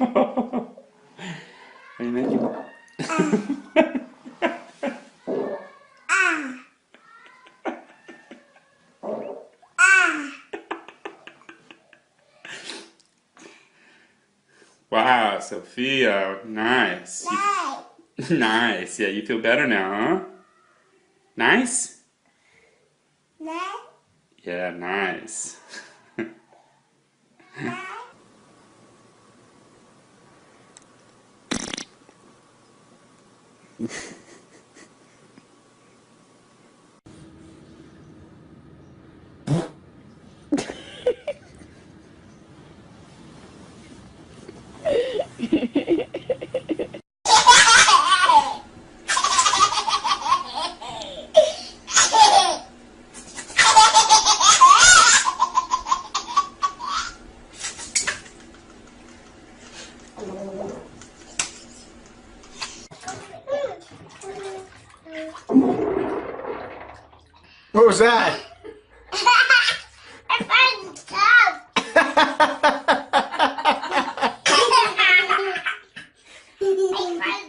Are you making? Wow, Sophia, nice. Nice. Yeah, you feel better now, huh? Nice? Yeah, nice. What was that? I